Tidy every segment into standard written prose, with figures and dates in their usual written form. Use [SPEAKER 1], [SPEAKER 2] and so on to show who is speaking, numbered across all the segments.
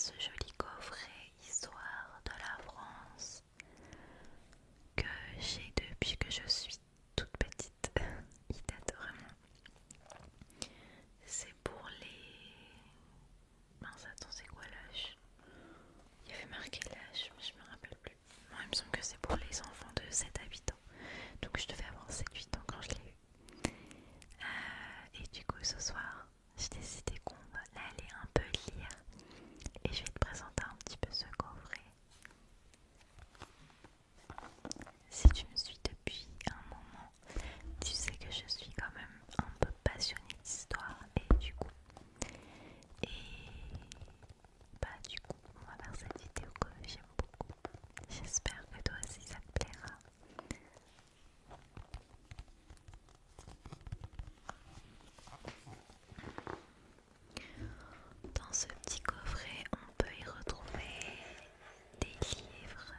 [SPEAKER 1] ce joli coffret Histoire de la France que j'ai depuis que je suis toute petite. Il date vraiment. C'est pour les... Mince, attends, c'est quoi l'âge? Il y avait marqué l'âge, mais je me rappelle plus. Bon, il me semble que c'est pour les enfants de 7 à 8 ans. Donc je devais avoir 7-8 ans quand je l'ai eu. Et du coup, ce soir, j'ai décidé qu'on allait un peu lire. Et je vais te présenter un petit peu ce coffret. Si tu me suis depuis un moment, tu sais que je suis quand même un peu passionnée d'histoire et du coup, on va faire cette vidéo que j'aime beaucoup. J'espère que toi aussi ça te plaira. Dans ce petit coffret, on peut y retrouver des livres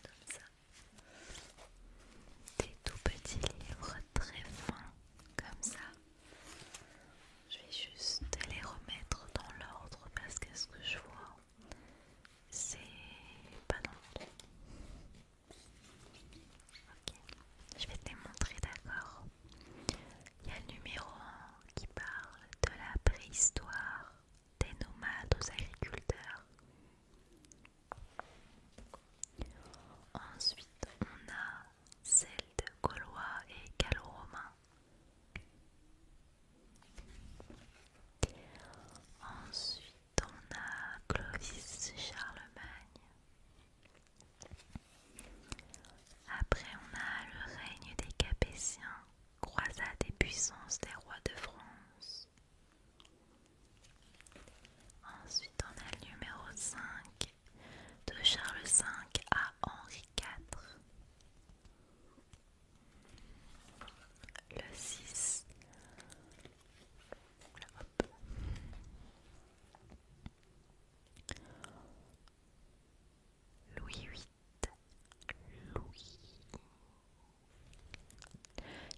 [SPEAKER 1] comme ça, des tout petits livres très fins comme ça. Je vais juste les remettre dans l'ordre parce que ce que je vois, c'est pas dans l'ordre. Ok, je vais te les montrer, d'accord? Il y a le numéro 1 qui parle de la préhistoire, des nomades aux agriculteurs. Ensuite, on a Celtes, Gaulois et Gallo-Romains. Ensuite, on a Clovis, Charlemagne. Après, on a le règne des Capétiens, croisade et puissance des rois de France. Ensuite, on a le numéro 5 de Charles V à Henri IV. Le 6, hop, Louis VIII, Louis.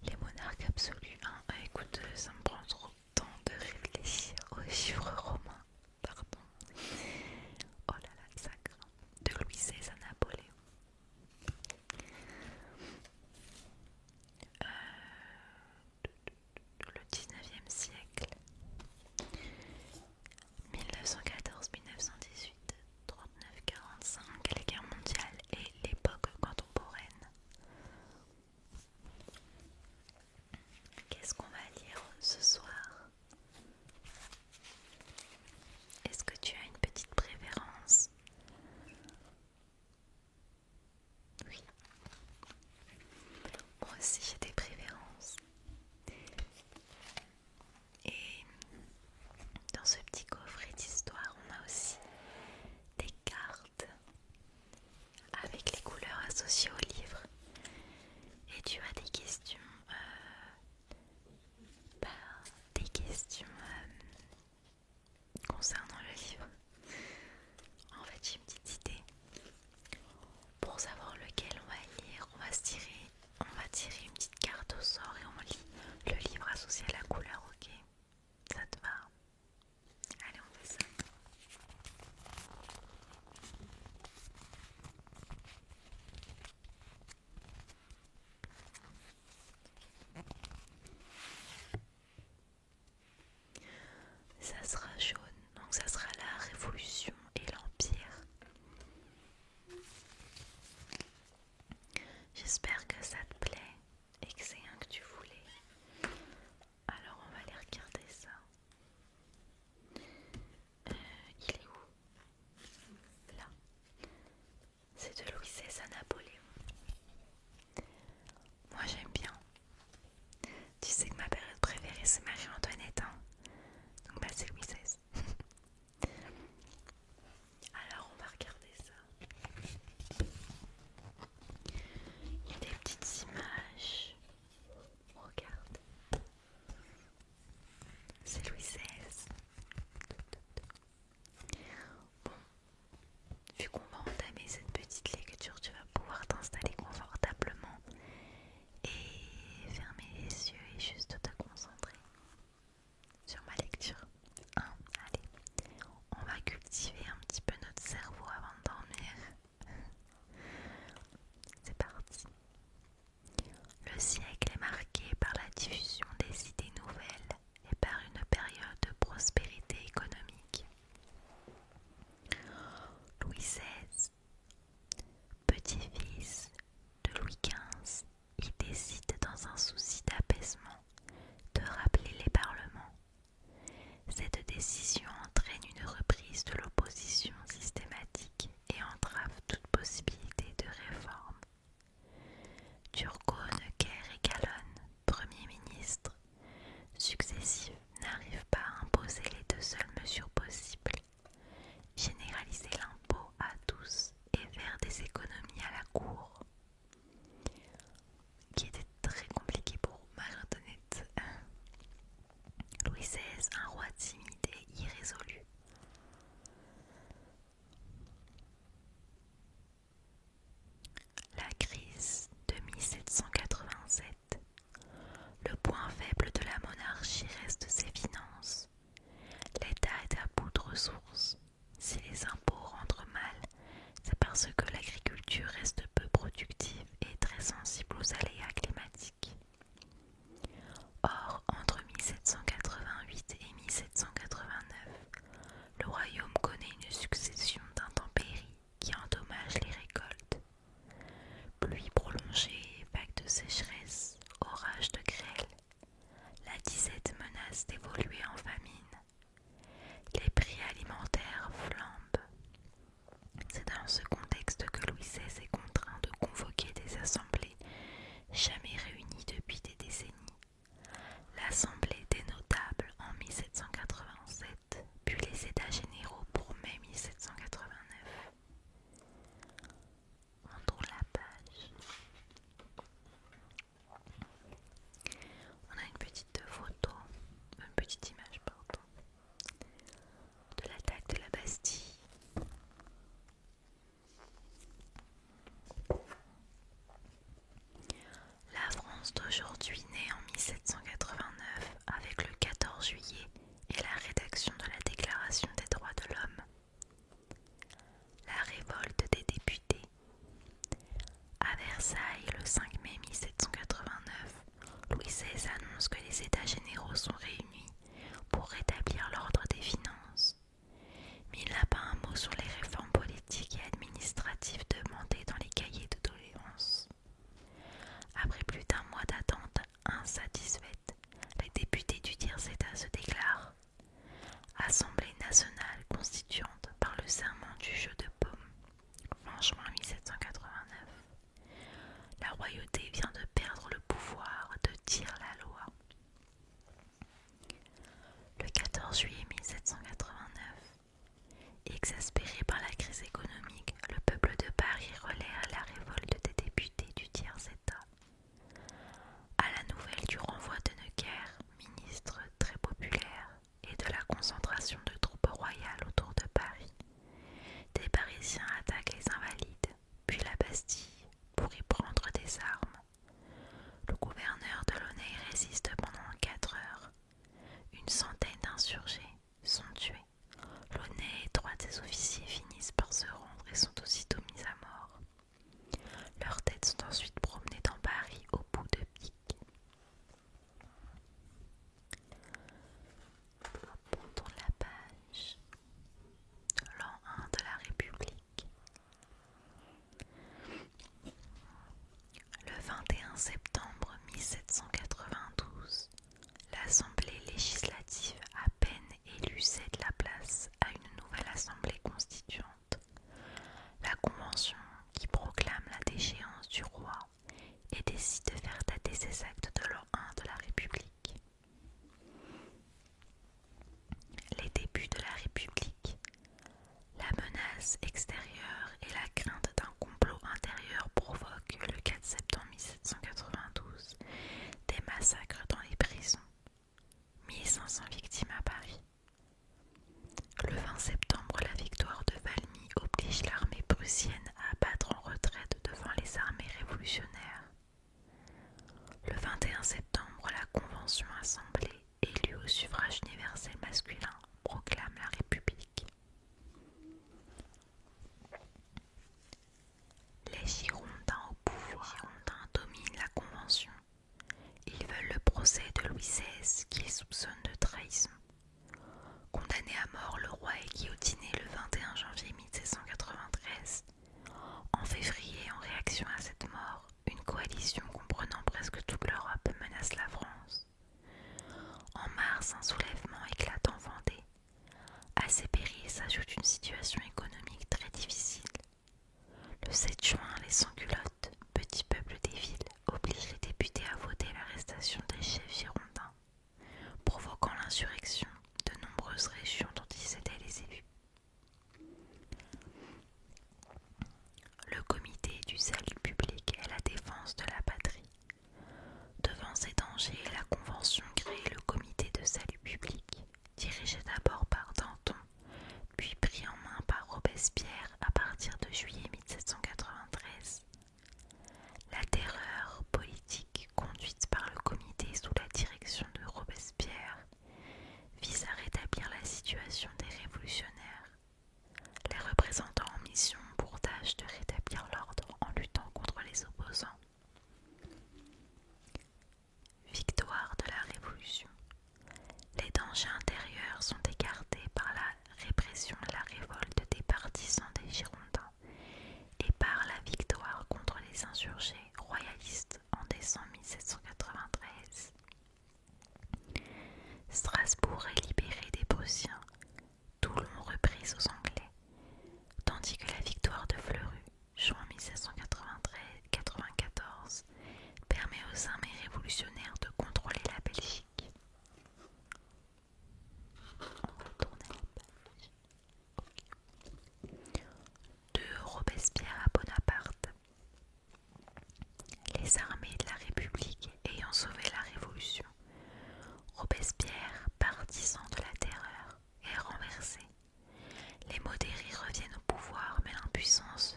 [SPEAKER 1] Les monarques absolus. Hein. Écoute, ça me prend trop de temps de réfléchir aux chiffres romains. Pardon. Oh là là, ça craint. De Louis XVI à Napoléon. Le 19e siècle. 1914-1918, 39-45, la guerre mondiale et l'époque contemporaine. Qu'est-ce qu'on va lire ce soir? Est-ce que tu as une petite préférence? Oui. Moi aussi j'ai des préférences. Et dans ce petit coffret d'histoire, on a aussi des cartes avec les couleurs associées au livre. Et tu as des questions, bah, concernant le livre. En fait, j'ai une petite idée. Pour savoir lequel on va lire, on va tirer une petite carte au sort et on lit le livre associé à la couleur, ok? Ça te va? Allez, on fait ça. Ça sera jaune, donc ça sera la Révolution et l'Empire. J'espère que ça te plaît et que c'est un que tu voulais. Alors on va aller regarder ça. Il est où? Là. C'est de Louis XVI à Napoléon. Moi j'aime bien. Tu sais que ma période préférée c'est Marie-Antoinette. Hein. Donc bah c'est Louis XVI. menacent d'évoluer en famine. Les prix alimentaires flambent. C'est dans ce contexte que Louis XVI est contraint de convoquer des assemblées jamais réunies depuis des décennies. L'Assemblée des notables en 1787, puis les États généraux pour mai 1789. On tourne la page. On a une petite photo, une petite image, pardon, de l'attaque de la Bastille. La France d'aujourd'hui naît en 1789 avec le 14 juillet et la rédaction de la Déclaration des droits de l'homme. La révolte des députés. À Versailles, le 5 mai 1789, Louis XVI annonce que les États généraux sont réunis pour rétablir l'ordre des finances. Mais il n'a pas un mot sur les réformes politiques et administratives demandées dans les cahiers de doléances. Après plus d'un mois d'attente insatisfaite, les députés du tiers-état se déclarent Assemblée nationale constituante par le serment du jeu de paume, fin juin 1789. La royauté vient de perdre le pouvoir de dire la loi. Le 14 juillet 1789, exaspéré par la crise économique, le peuple de Paris relaie la révolte des députés du tiers-état. À la nouvelle du renvoi de Necker, ministre très populaire, et de la concentration de troupes royales autour de Paris, des Parisiens attaquent les Invalides, puis la Bastille, pour y prendre des armes. Le gouverneur de Launay résiste pendant 4 heures. Une centaine d'insurgés sont tués. Launay et 3 des officiers finissent par se rendre et sont aussitôt mis à mort. Leurs têtes sont ensuite promenées dans Paris au bout de piques. On tourne la page. L'an 1 de la République. Le 21 septembre 1792, l'Assemblée législative à peine élue cède la place à une nouvelle Assemblée constituante. La Convention, qui proclame la déchéance du roi et décide de faire dater ses actes de l'an 1 de la République. Les débuts de la République. La menace extérieure et la crainte d'un complot intérieur provoquent le 4 septembre 1792 des massacres dans les prisons. 1500 victimes à Paris. Le 20 septembre, la victoire de Valmy oblige l'armée prussienne à battre en retraite devant les armées révolutionnaires. Le 21 septembre, la Convention assemblée, élue au suffrage universel masculin, proclame la République. Les Girondins au pouvoir. Les Girondins dominent la Convention. Ils veulent le procès de Louis XVI, qu'ils soupçonnent de trahison. Condamné à mort, le roi est guillotiné le 21 janvier 1693. En février, en réaction à cette mort, une coalition comprenant presque toute l'Europe menace la France. En mars, un soulèvement éclate en Vendée. À ces périls s'ajoute une situation économique très difficile. Le 7 juin, les sans-culottes, petit peuple des villes, obligent les députés à voter l'arrestation des chefs girondins, provoquant l'insurrection de nombreuses régions dont ils étaient les élus. Le comité du salut public et la défense de la patrie. Devant ces dangers, la Convention crée le comité de salut public. Strasbourg est libérée des Prussiens, Toulon reprise aux Anglais, tandis que la victoire de Fleurus, juin 1794, permet aux armées révolutionnaires de contrôler la Belgique. On va tourner la page. De Robespierre à Bonaparte. Les armées de la République ayant sauvé la Révolution, Robespierre, partisan de la terreur, est renversé. Les modérés reviennent au pouvoir, mais l'impuissance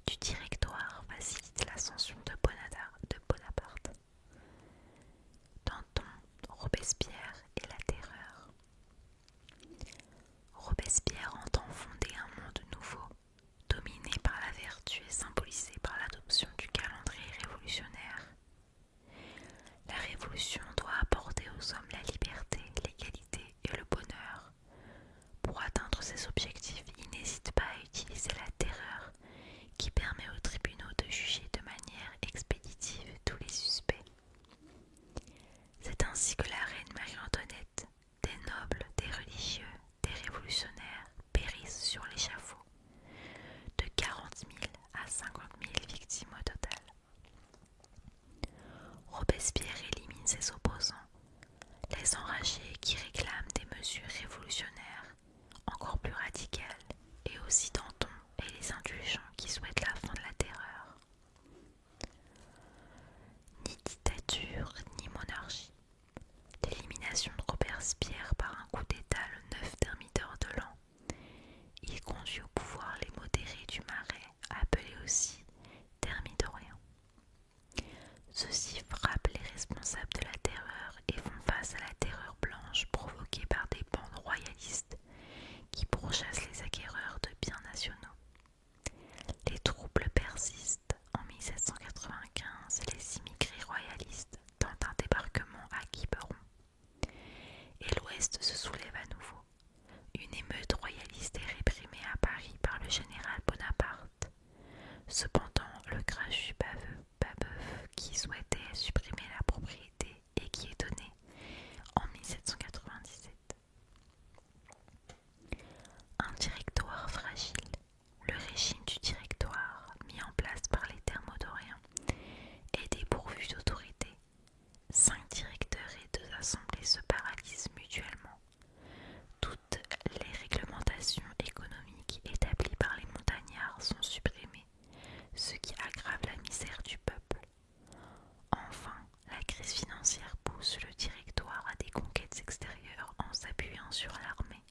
[SPEAKER 1] du Directoire facilite l'ascension de Bonaparte. Danton, Robespierre et la terreur. Robespierre entend fonder un monde nouveau, dominé par la vertu et symbolisé par l'adoption du calendrier révolutionnaire. La révolution doit apporter aux hommes la liberté, l'égalité et le bonheur. Pour atteindre ces objectifs, il n'hésite pas à utiliser la terreur qui permet aux tribunaux de juger de manière expéditive tous les suspects. C'est ainsi que la reine Marie-Antoinette, des nobles, des religieux, des révolutionnaires périssent sur l'échafaud, de 40 000 à 50 000 victimes au total. Robespierre élimine ses opposants, les enragés qui réclament des mesures révolutionnaires encore plus radicales, et aussi Danton et les indulgents qui souhaitent la fin de la terreur. Ni dictature, ni monarchie. L'élimination de Robespierre par un coup d'État le 9 Thermidor de l'an. Il conduit au pouvoir les modérés du Marais, appelés aussi thermidoriens. Ceux-ci frappent les responsables de la terreur et font face à la terreur blanche provoquée par des bandes royalistes qui pourchassent les acquéreurs de biens nationaux. Les troubles persistent. En 1795, les immigrés royalistes tentent un débarquement à Quiberon et l'Ouest se soulève à nouveau. Une émeute royaliste est réprimée à Paris par le général Bonaparte. Cependant, le crachut Babeuf, qui souhaitait supprimer la propriété et qui est donné en 1797. Un directoire fragile. Le régime du directoire, mis en place par les thermidoriens, est dépourvu d'autorité. 5 directeurs et 2 assemblées se paralysent mutuellement. Toutes les réglementations économiques établies par les montagnards sont supprimées, ce qui aggrave la misère du peuple. Enfin, la crise financière pousse le directoire à des conquêtes extérieures en s'appuyant sur l'armée.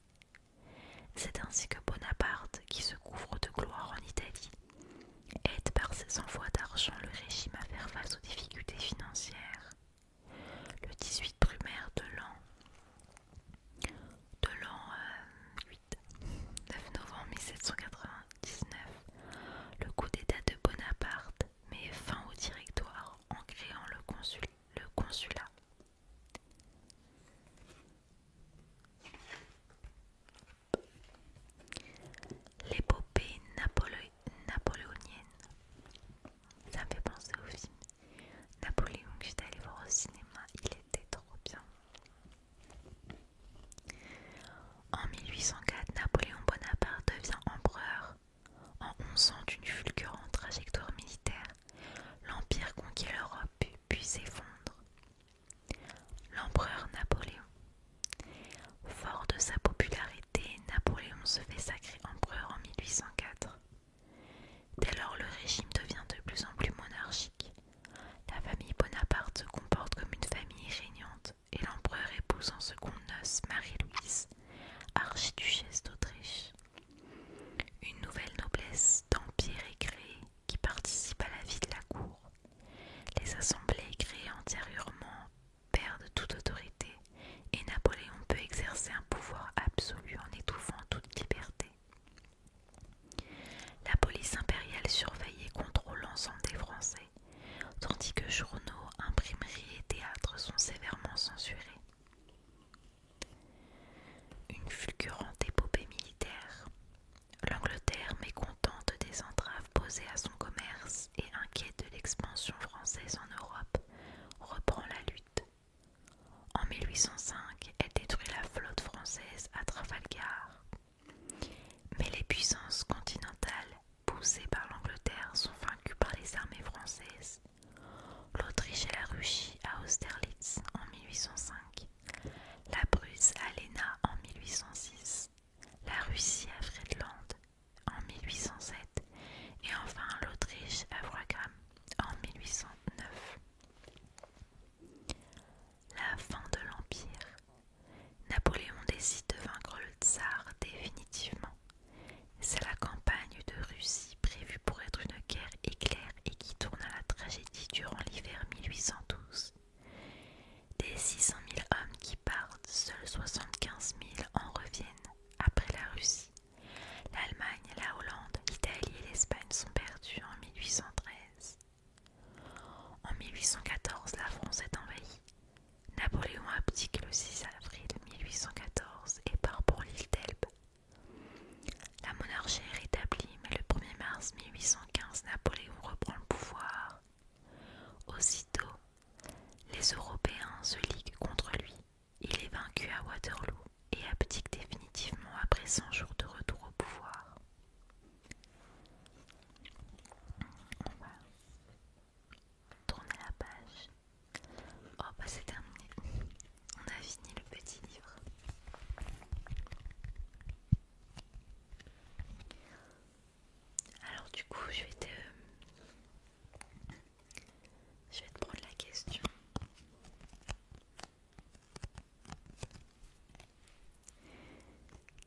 [SPEAKER 1] C'est ainsi que Bonaparte, qui se couvre de gloire en Italie, aide par ses envois d'argent le régime à faire face aux difficultés financières. Le 18 brumaire de l'an 8, 9 novembre 1799, le coup d'état de Bonaparte met fin au directoire en créant le consulat. L'épopée napoléonienne. Ça me fait penser au film Napoléon que j'étais allée voir au cinéma, il était trop bien. En 1804, Napoléon Bonaparte devient empereur. En 11 ans d'une fulgurante trajectoire militaire, l'Empire conquiert l'Europe puis s'effondre. L'empereur Napoléon. Fort de sa popularité, Napoléon se fait sacrer empereur en 1804. Dès lors, le régime devient de plus en plus monarchique. La famille Bonaparte se comporte comme une famille régnante et l'empereur épouse en seconde noces Marie-Louise, archiduchesse d'Autriche. Une nouvelle noblesse d'empire est créée qui participe à la vie de la cour. Les assemblées créées antérieurement perdent toute autorité et Napoléon peut exercer un pouvoir absolu en étouffant toute liberté. La police impériale surveille et contrôle l'ensemble des Français, tandis que journaux, imprimeries et théâtres sont sévèrement censurés. Une fulgurante épopée militaire. L'Angleterre, mécontente des entraves posées à son commerce et inquiète de l'expansion française en Europe, reprend la lutte. En 1805, elle détruit Waterloo et abdique définitivement après 100 jours de retour au pouvoir. On va tourner la page. Oh bah c'est terminé. On a fini le petit livre. Alors du coup je vais te prendre la question.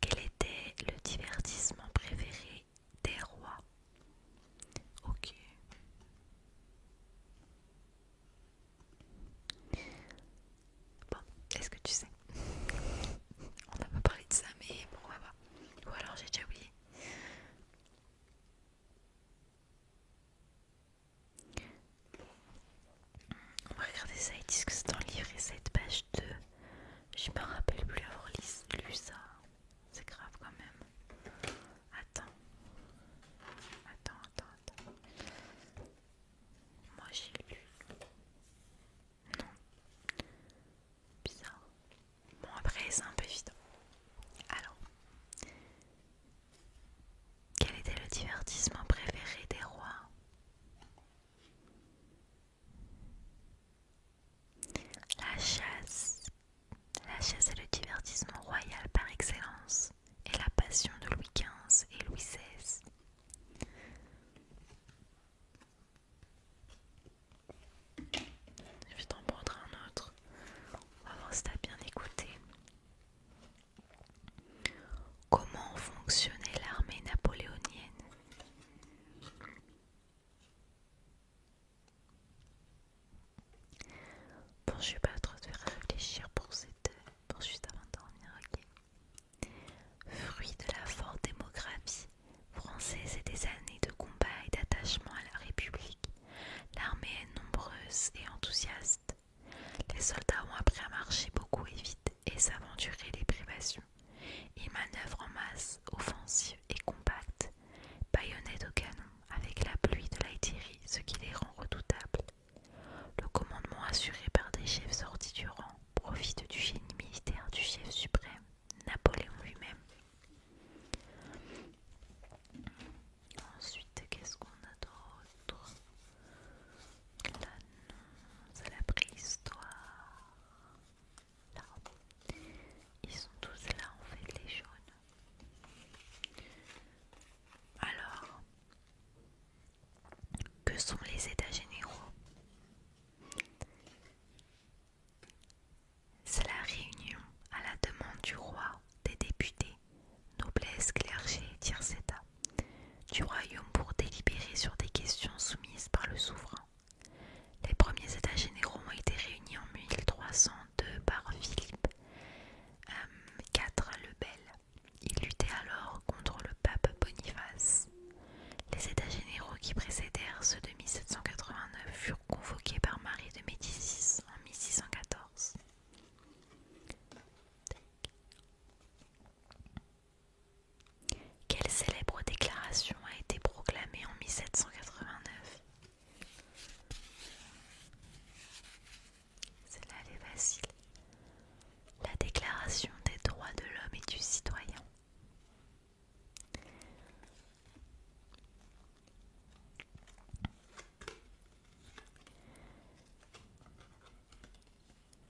[SPEAKER 1] Quel était le divertissement préféré des rois? Ok. Bon, est-ce que tu sais? On n'a pas parlé de ça, mais pourquoi pas? Ou alors j'ai déjà oublié. On va regarder ça, ils disent que c'est dans le livre et cette page 2. Je me rappelle plus avoir lu ça. C'est grave quand même. Attends. Moi j'ai lu. Non. Bizarre. Bon après c'est un peu évident. Alors. Quel était le divertissement préféré des rois? La chasse. La chasse est le divertissement royal par excellence et la passion de Louis XV et Louis XVI. Je vais t'en prendre un autre. On va voir si t'as bien écouté. Comment fonctionnait l'armée napoléonienne? Bon, je vais pas trop te faire réfléchir pour juste avant de dormir, ok. Fruit de la forte démographie française et des années de combat et d'attachement à la République, l'armée est nombreuse et enthousiaste. Les soldats ont appris à marcher beaucoup et vite et s'aventurer les privations. Ils manœuvrent en masse, offensive et compacte, baïonnettes au canon, avec la pluie de l'artillerie, ce qui les rend redoutables. Le commandement assuré par des chefs sortis du rang profite du génie militaire du chef suprême, Napoléon lui-même. Ensuite, qu'est-ce qu'on a d'autre? L'annonce à la préhistoire. Là. Ils sont tous là en fait, les jaunes. Alors, que sont les états généraux? C'est la réunion à la demande du roi, des députés, noblesse, clergé et tiers-état, du royaume pour délibérer sur des questions soumises par le souverain. Les premiers états généraux ont été réunis en 1302 par Philippe IV le Bel. Il luttait alors contre le pape Boniface. Les états généraux qui précédèrent ceux de 1789 furent convoqués par Marie de Médicis en 1614. Quelle célèbre déclaration a été proclamée en 1789? Celle-là, elle est facile. La Déclaration des droits de l'homme et du citoyen.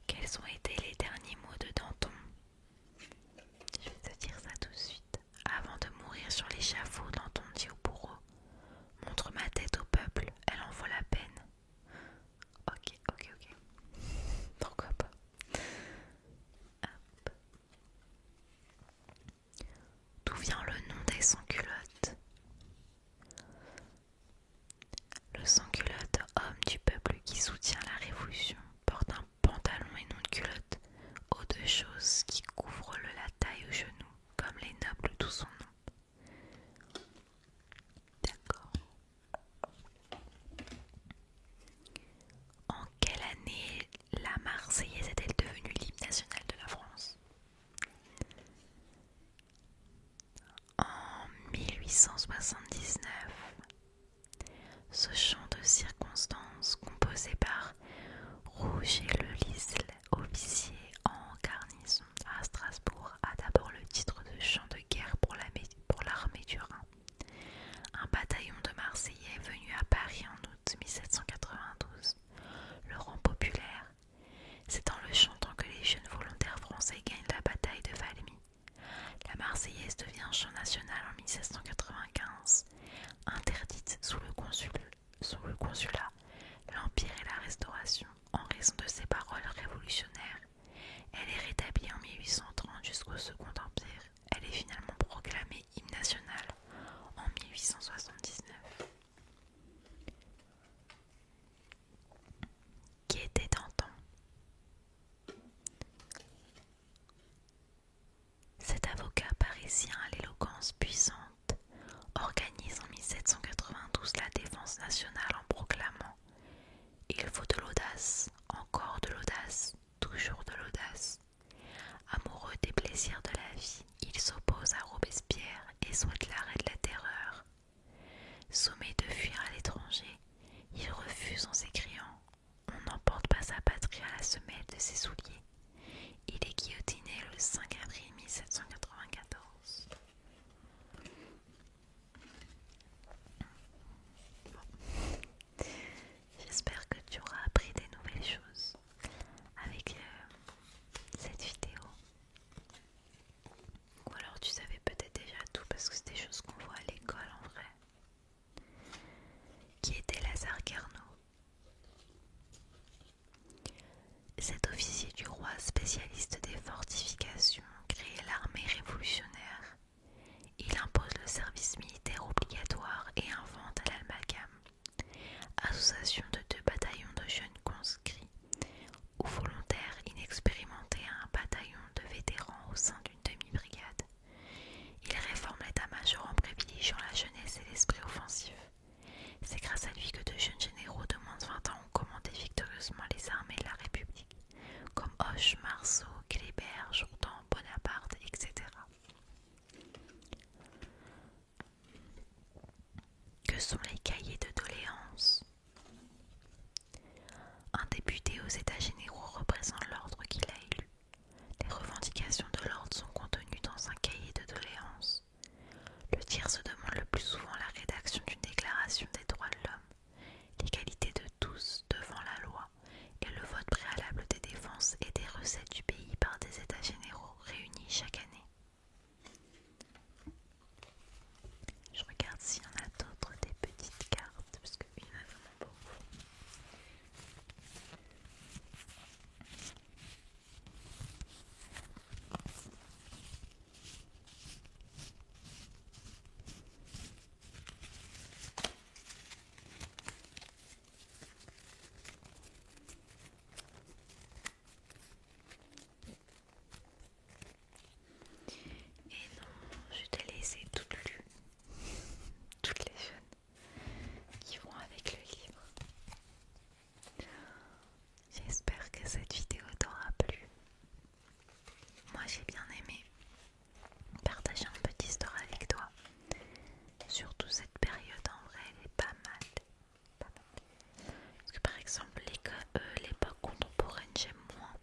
[SPEAKER 1] Quels ont été les derniers mots de Danton? Je vais te dire ça tout de suite. Avant de mourir sur l'échafaud, Danton dit au bourreau: montre ma tête au peuple, elle en vaut la peine. Ok. Pourquoi pas? Hop. D'où vient le nom des sans-culottes? Le sans-culotte, homme du peuple qui soutient la révolution, porte un pantalon et non de culotte, aux deux choses qui couvrent la taille au genou, comme les nobles d'où son nom. D'accord. En quelle année la Marseillaise est-elle devenue l'hymne national de la France? En 1879. Ce chant de circonstance, composé par Rouget le Lisle, officier en garnison à Strasbourg, Parisien à l'éloquence puissante, organise en 1792 la défense nationale en proclamant: il faut de l'audace, encore de l'audace, toujours de l'audace. Amoureux des plaisirs de la vie, il s'oppose à Robespierre et souhaite l'arrêt de la terreur. Sommé de fuir à l'étranger, il refuse en s'écriant: on n'emporte pas sa patrie à la semelle de ses souliers. Il est guillotiné le 5 avril 1794. Bon. J'espère que tu auras appris des nouvelles choses avec cette vidéo. Ou alors tu savais peut-être déjà tout parce que c'est des choses qu'on voit à l'école en vrai. Qui était Lazare Carnot? Cet officier du roi spécialiste des fortifications crée l'armée révolutionnaire. Il impose le service militaire obligatoire et invente l'amalgame, association de 2 bataillons de jeunes conscrits ou volontaires inexpérimentés à un bataillon de vétérans au sein d'une demi-brigade. Il réforme l'état-major en privilégiant la jeunesse et l'esprit offensif. C'est grâce à lui que de jeunes généraux de moins de 20 ans ont commandé victorieusement les armées de la République, comme Hoche, Marceau, Kléber, Jourdan, Bonaparte, etc. Que sont les cahiers de doléances? Un député aux États généraux représente l'ordre qu'il a élu. Les revendications de l'ordre sont contenues dans un cahier de doléances. Le tiers se demande le plus souvent la rédaction d'une déclaration des droits de l'homme, l'égalité de tous devant la loi et le vote préalable des défenses et des recettes du pays par des États généraux réunis chaque année. Je regarde s'il y en a d'autres, des petites cartes, parce qu'il y en a vraiment beaucoup. Et non, je t'ai laissé toutes lues, toutes les jeunes qui vont avec le livre. J'espère que cette vidéo t'aura plu. Moi j'ai bien aimé partager un peu d'histoire avec toi. Surtout cette période en vrai elle est pas mal. Parce que par exemple l'époque contemporaine j'aime moins.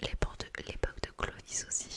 [SPEAKER 1] L'époque de Clovis aussi